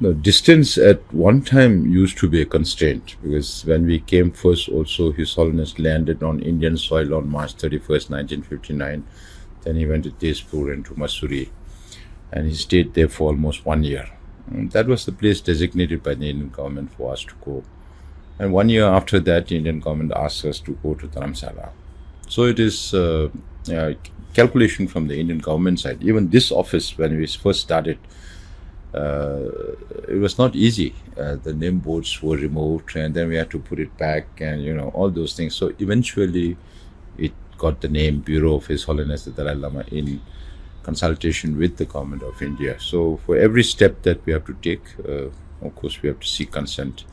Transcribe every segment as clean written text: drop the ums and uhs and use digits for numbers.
No, distance at one time used to be a constraint because when we came first, also His Holiness landed on Indian soil on March 31st, 1959. Then he went to Tezpur and to Mussoorie, and he stayed there for almost 1 year. And that was the place designated by the Indian government for us to go. And 1 year after that, the Indian government asked us to go to Dharamsala. So it is calculation from the Indian government side. Even this office, when we first started, it was not easy. The name boards were removed, and then we had to put it back, and all those things. So eventually, it got the name Bureau of His Holiness the Dalai Lama in consultation with the government of India. So for every step that we have to take, of course, we have to seek consent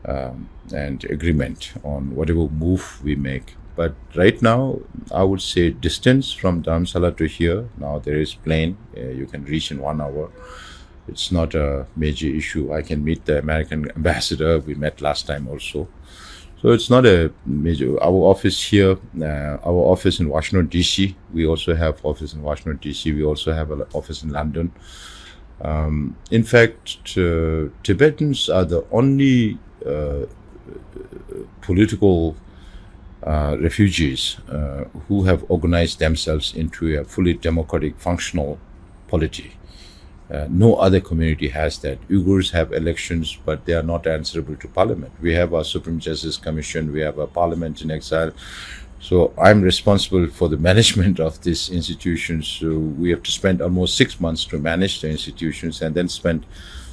and agreement on whatever move we make. But right now, I would say distance from Dharamsala to here, now there is plane. You can reach in 1 hour. It's not a major issue. I can meet the American ambassador. We met last time also. So it's not a major. Our office here, our office in Washington, D.C., we also have office in Washington, D.C. We also have an office in London. In fact, Tibetans are the only political refugees who have organized themselves into a fully democratic, functional polity. No other community has that. Uyghurs have elections, but they are not answerable to parliament. We have our Supreme Justice Commission, we have a parliament in exile. So I'm responsible for the management of these institutions. So we have to spend almost 6 months to manage the institutions, and then spend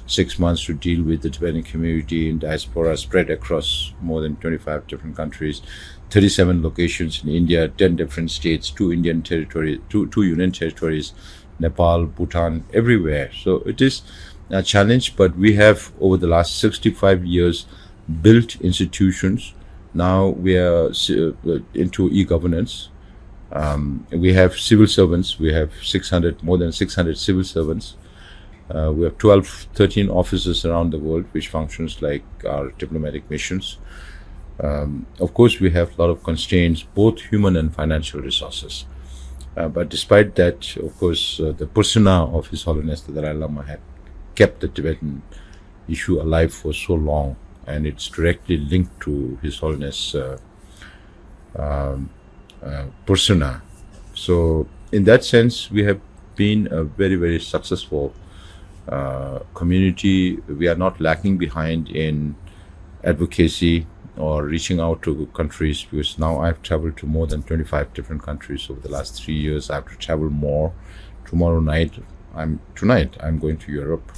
6 months to deal with the Tibetan community in diaspora spread across more than 25 different countries, 37 locations in India, 10 different states, two union territories, Nepal, Bhutan, everywhere. So it is a challenge, but we have over the last 65 years built institutions. Now we are into e-governance. We have civil servants. We have more than 600 civil servants. We have 13 offices around the world, which functions like our diplomatic missions. Of course, we have a lot of constraints, both human and financial resources. But despite that, of course, the persona of His Holiness the Dalai Lama had kept the Tibetan issue alive for so long, and it's directly linked to His Holiness persona. So in that sense, we have been a very, very successful community. We are not lacking behind in advocacy or reaching out to countries, because now I've traveled to more than 25 different countries over the last 3 years. I have to travel more. Tonight I'm going to Europe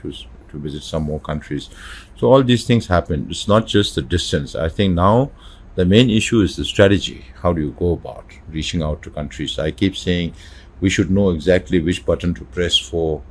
to visit some more countries. So all these things happen. It's not just the distance. I think now the main issue is the strategy. How do you go about reaching out to countries? I keep saying we should know exactly which button to press for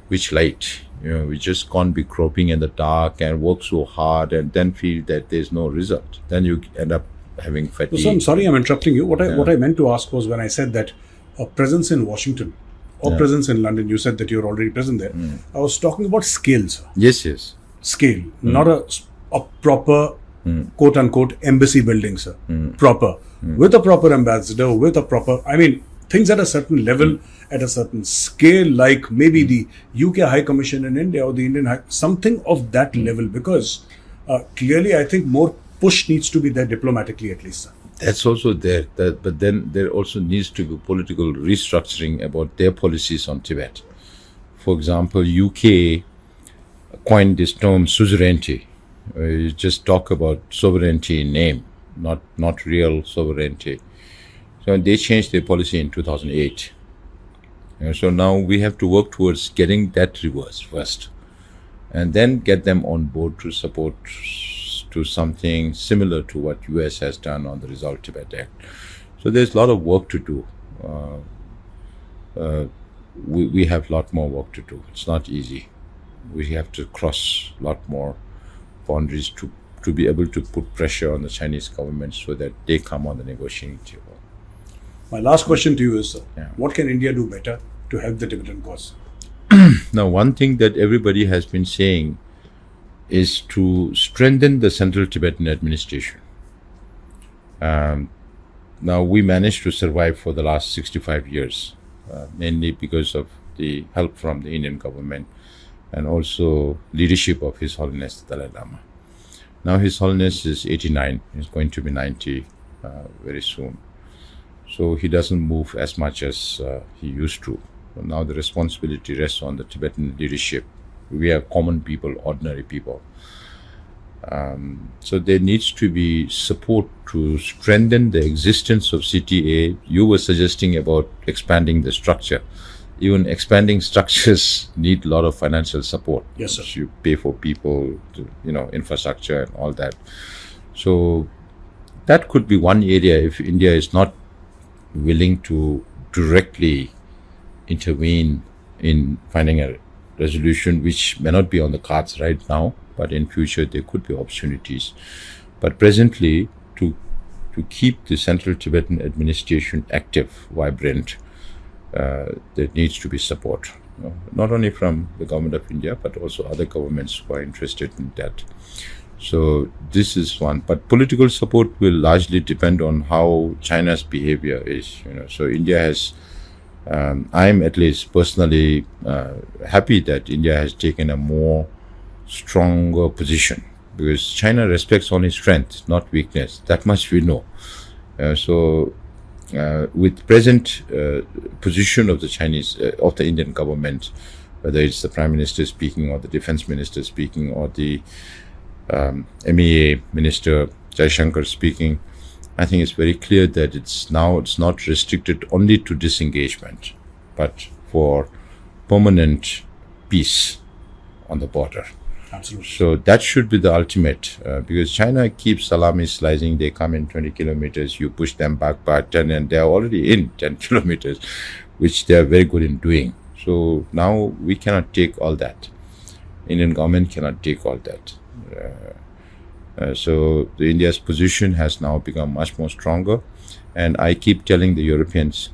which light. We just can't be groping in the dark and work so hard and then feel that there's no result. Then you end up having fatigue. So I'm sorry I'm interrupting you. What I meant to ask was, when I said that a presence in Washington or presence in London, you said that you're already present there. I was talking about scale, sir. Yes. Scale, not a proper quote unquote embassy building, sir. Proper. With a proper ambassador, with a proper, things at a certain level, at a certain scale, like maybe the UK High Commission in India or the Indian High, something of that level, because clearly I think more push needs to be there diplomatically, at least, sir. That's also there, but then there also needs to be political restructuring about their policies on Tibet. For example, UK coined this term suzerainty. You just talk about sovereignty in name, not real sovereignty. So they changed their policy in 2008. So now we have to work towards getting that reversed first, and then get them on board to support to something similar to what US has done on the Resolve Tibet Act. So there's a lot of work to do. We have a lot more work to do. It's not easy. We have to cross a lot more boundaries to be able to put pressure on the Chinese government so that they come on the negotiating table. My last question to you is, what can India do better to help the Tibetan cause? Now, one thing that everybody has been saying is to strengthen the Central Tibetan administration. Now, we managed to survive for the last 65 years, mainly because of the help from the Indian government and also leadership of His Holiness the Dalai Lama. Now His Holiness is 89. He's going to be 90 very soon. So he doesn't move as much as he used to. So now the responsibility rests on the Tibetan leadership. We are common people, ordinary people. So there needs to be support to strengthen the existence of CTA. You were suggesting about expanding the structure. Even expanding structures need a lot of financial support. Yes, sir. You pay for people, infrastructure and all that. So that could be one area if India is not willing to directly intervene in finding a resolution, which may not be on the cards right now, but in future there could be opportunities. But presently, to keep the Central Tibetan administration active, vibrant, there needs to be support, not only from the government of India, but also other governments who are interested in that. So this is one. But political support will largely depend on how China's behavior is. So India has. I'm at least personally happy that India has taken a more stronger position, because China respects only strength, not weakness. That much we know. With present position of the Chinese, of the Indian government, whether it's the Prime Minister speaking or the Defense Minister speaking or the MEA Minister Jaishankar speaking, I think it's very clear that it's not restricted only to disengagement, but for permanent peace on the border. Absolutely. So that should be the ultimate, because China keeps salami slicing. They come in 20 kilometers, you push them back by 10, and they're already in 10 kilometers, which they're very good in doing. So now we cannot take all that. Indian government cannot take all that. So the India's position has now become much more stronger, and I keep telling the Europeans,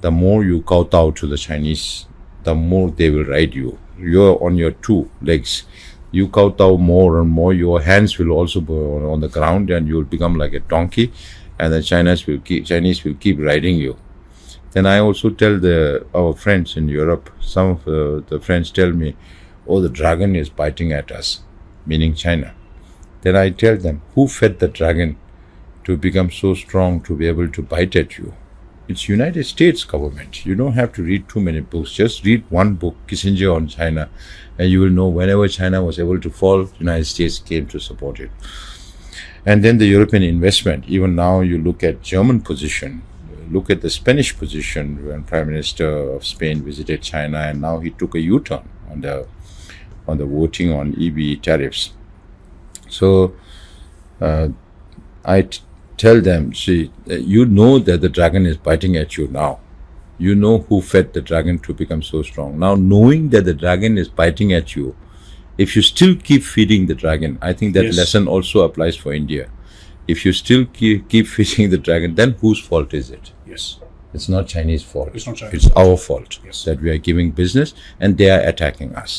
the more you kowtow to the Chinese, the more they will ride you. You're on your two legs. You kowtow more and more, your hands will also be on the ground, and you will become like a donkey, and the Chinese will keep riding you. Then I also tell our friends in Europe, some of the friends tell me, oh, the dragon is biting at us, meaning China. Then I tell them, who fed the dragon to become so strong to be able to bite at you? It's United States government. You don't have to read too many books. Just read one book, Kissinger on China, and you will know whenever China was able to fall, the United States came to support it. And then the European investment. Even now you look at German position, look at the Spanish position when Prime Minister of Spain visited China, and now he took a U-turn on the voting on EV tariffs. So I tell them, see, you know that the dragon is biting at you now. You know who fed the dragon to become so strong. Now, knowing that the dragon is biting at you, if you still keep feeding the dragon, I think that Yes. lesson also applies for India. If you still keep feeding the dragon, then whose fault is it? Yes. It's not Chinese fault. It's not Chinese It's fault. our fault Yes. that we are giving business and they are attacking us.